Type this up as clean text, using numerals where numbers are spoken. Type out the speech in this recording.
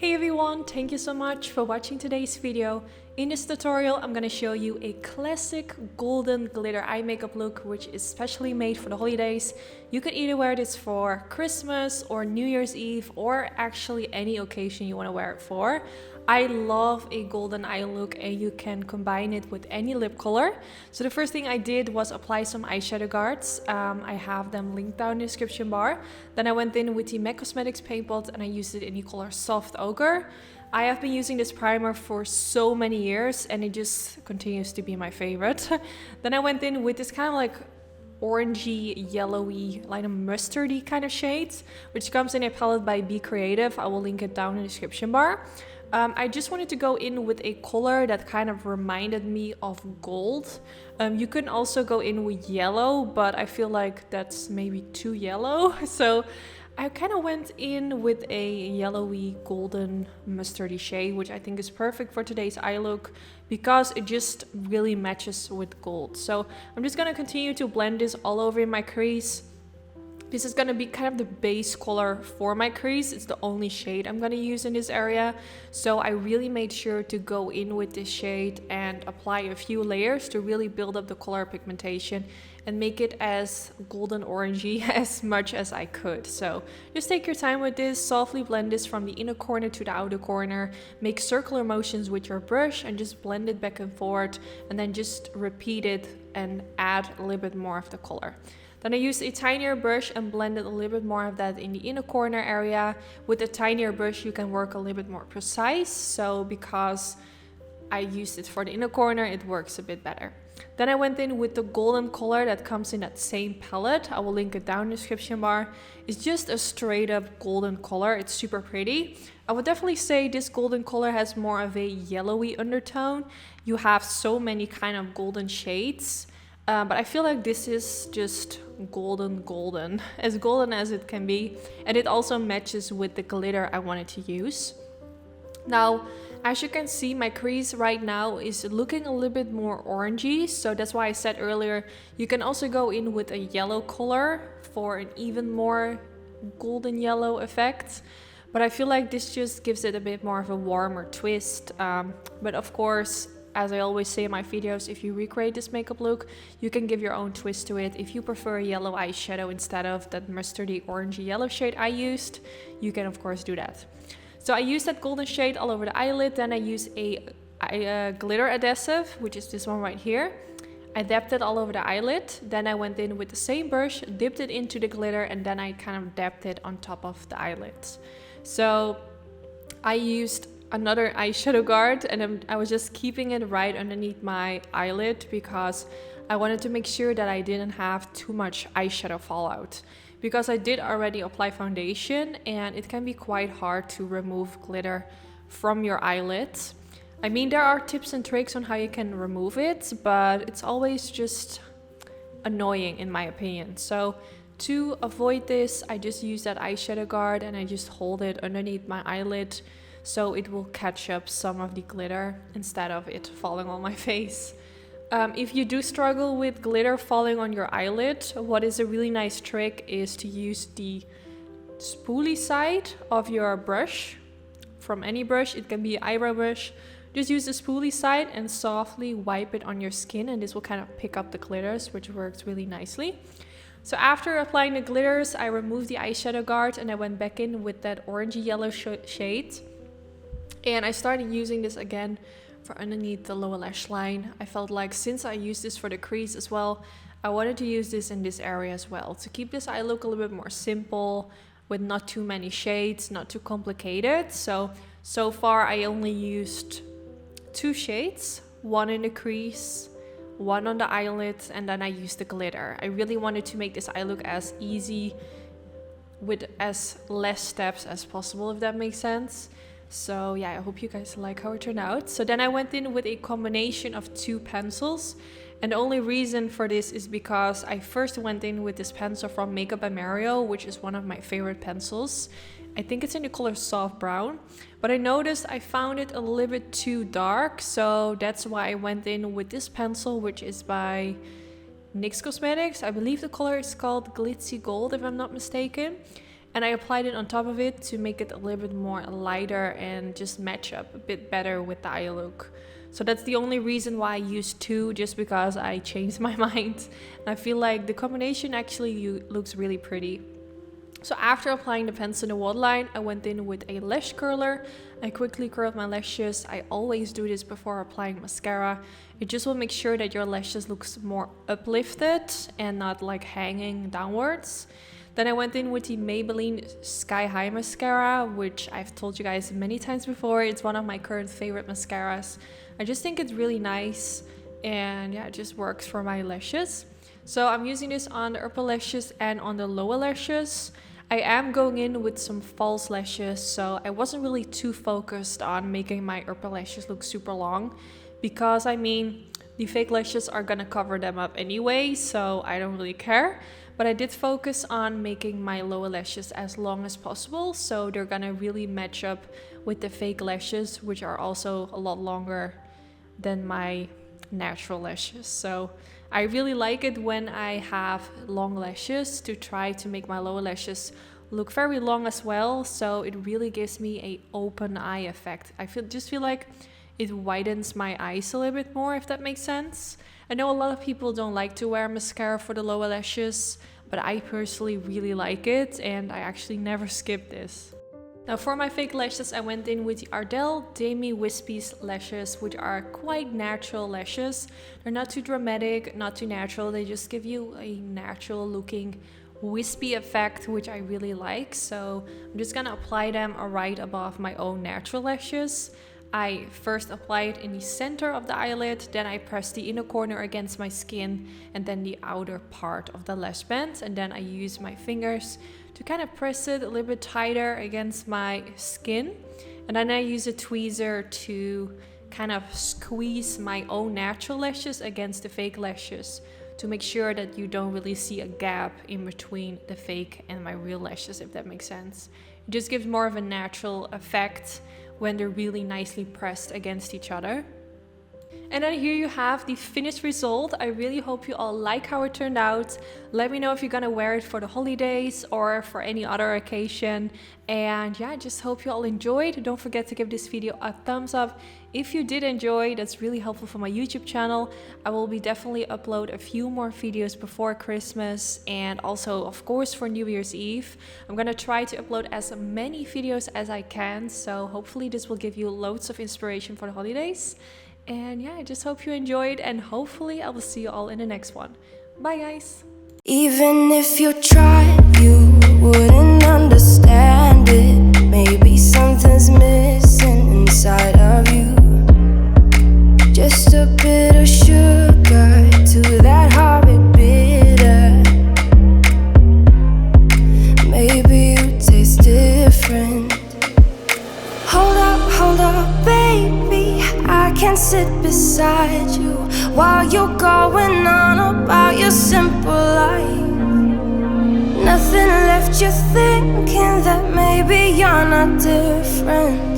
Hey everyone, thank you so much for watching today's video. In this tutorial, I'm gonna show you a classic golden glitter eye makeup look, which is specially made for the holidays. You could either wear this for Christmas or New Year's Eve, or actually any occasion you wanna wear it for. I love a golden eye look and you can combine it with any lip color. So the first thing I did was apply some eyeshadow guards. I have them linked down in the description bar. Then I went in with the MAC Cosmetics paint pot and I used it in the color Soft Ochre. I have been using this primer for so many years and it just continues to be my favorite. Then I went in with this kind of like orangey, yellowy, like a mustardy kind of shades, which comes in a palette by Be Creative. I will link it down in the description bar. I just wanted to go in with a color that kind of reminded me of gold. You can also go in with yellow, but I feel like that's maybe too yellow. So I kind of went in with a yellowy golden mustardy shade, which I think is perfect for today's eye look because it just really matches with gold. So I'm just going to continue to blend this all over in my crease. This is going to be kind of the base color for my crease. It's the only shade I'm going to use in this area. So I really made sure to go in with this shade and apply a few layers to really build up the color pigmentation and make it as golden orangey as much as I could. So just take your time with this, softly blend this from the inner corner to the outer corner, make circular motions with your brush and just blend it back and forth, and then just repeat it and add a little bit more of the color. Then I used a tinier brush and blended a little bit more of that in the inner corner area. With a tinier brush you can work a little bit more precise, so because I used it for the inner corner it works a bit better. Then I went in with the golden color that comes in that same palette. I will link it down in the description bar. It's just a straight up golden color. It's super pretty. I would definitely say this golden color has more of a yellowy undertone. You have so many kind of golden shades. But I feel like this is just golden, as golden as it can be. And it also matches with the glitter I wanted to use. Now, as you can see, my crease right now is looking a little bit more orangey. So that's why I said earlier, you can also go in with a yellow color for an even more golden yellow effect. But I feel like this just gives it a bit more of a warmer twist. But of course, as I always say in my videos, if you recreate this makeup look, you can give your own twist to it. If you prefer a yellow eyeshadow instead of that mustardy orangey yellow shade I used, you can of course do that. So I used that golden shade all over the eyelid. Then I used a glitter adhesive, which is this one right here. I dabbed it all over the eyelid. Then I went in with the same brush, dipped it into the glitter, and then I kind of dabbed it on top of the eyelids. So I used another eyeshadow guard and I was just keeping it right underneath my eyelid because I wanted to make sure that I didn't have too much eyeshadow fallout, because I did already apply foundation and it can be quite hard to remove glitter from your eyelids. I mean, there are tips and tricks on how you can remove it, but it's always just annoying in my opinion. So to avoid this, I just use that eyeshadow guard and I just hold it underneath my eyelid so it will catch up some of the glitter instead of it falling on my face. If you do struggle with glitter falling on your eyelid, what is a really nice trick is to use the spoolie side of your brush. From any brush, it can be an eyebrow brush. Just use the spoolie side and softly wipe it on your skin and this will kind of pick up the glitters, which works really nicely. So after applying the glitters, I removed the eyeshadow guard and I went back in with that orangey yellow shade. And I started using this again for underneath the lower lash line. I felt like since I used this for the crease as well, I wanted to use this in this area as well to keep this eye look a little bit more simple with not too many shades, not too complicated. So far I only used 2 shades, one in the crease, one on the eyelid, and then I used the glitter. I really wanted to make this eye look as easy with as less steps as possible, if that makes sense. So yeah, I hope you guys like how it turned out. So then I went in with a combination of 2 pencils. And the only reason for this is because I first went in with this pencil from Makeup by Mario, which is one of my favorite pencils. I think it's in the color Soft Brown. But I noticed I found it a little bit too dark. So that's why I went in with this pencil, which is by NYX Cosmetics. I believe the color is called Glitzy Gold, if I'm not mistaken. and I applied it on top of it to make it a little bit more lighter and just match up a bit better with the eye look. So that's the only reason why I used two, just because I changed my mind. And I feel like the combination actually looks really pretty. So after applying the pencil in the waterline, I went in with a lash curler. I quickly curled my lashes. I always do this before applying mascara. It just will make sure that your lashes looks more uplifted and not like hanging downwards. Then I went in with the Maybelline Sky High Mascara, which I've told you guys many times before. It's one of my current favorite mascaras. I just think it's really nice, and yeah, it just works for my lashes. So I'm using this on the upper lashes and on the lower lashes. I am going in with some false lashes, so I wasn't really too focused on making my upper lashes look super long, because I mean, the fake lashes are gonna cover them up anyway, so I don't really care. But I did focus on making my lower lashes as long as possible, so they're gonna really match up with the fake lashes, which are also a lot longer than my natural lashes. So I really like it when I have long lashes, to try to make my lower lashes look very long as well, so it really gives me a open eye effect. I just feel like it widens my eyes a little bit more, if that makes sense. I know a lot of people don't like to wear mascara for the lower lashes, but I personally really like it, and I actually never skip this. Now for my fake lashes, I went in with the Ardell Demi Wispies lashes, which are quite natural lashes. They're not too dramatic, not too natural. They just give you a natural looking wispy effect, which I really like. So I'm just gonna apply them right above my own natural lashes. I first apply it in the center of the eyelid, then I press the inner corner against my skin, and then the outer part of the lash band, and then I use my fingers to kind of press it a little bit tighter against my skin, and then I use a tweezer to kind of squeeze my own natural lashes against the fake lashes, to make sure that you don't really see a gap in between the fake and my real lashes, if that makes sense. It just gives more of a natural effect when they're really nicely pressed against each other. And then here you have the finished result. I really hope you all like how it turned out. Let me know if you're gonna wear it for the holidays or for any other occasion. And yeah, I just hope you all enjoyed. Don't forget to give this video a thumbs up if you did enjoy. That's really helpful for my YouTube channel. I will be definitely upload a few more videos before Christmas, and also of course for New Year's Eve. I'm gonna try to upload as many videos as I can, so hopefully this will give you loads of inspiration for the holidays. And yeah, I just hope you enjoyed, and hopefully I will see you all in the next one. Bye guys! Even if you tried, you wouldn't understand it. Maybe something's missing inside of you. Just a bit of sugar to that horrid bitter. Maybe you taste different. Hold up, baby, I can sit beside you while you're going on about your simple life. Nothing left you thinking that maybe you're not different.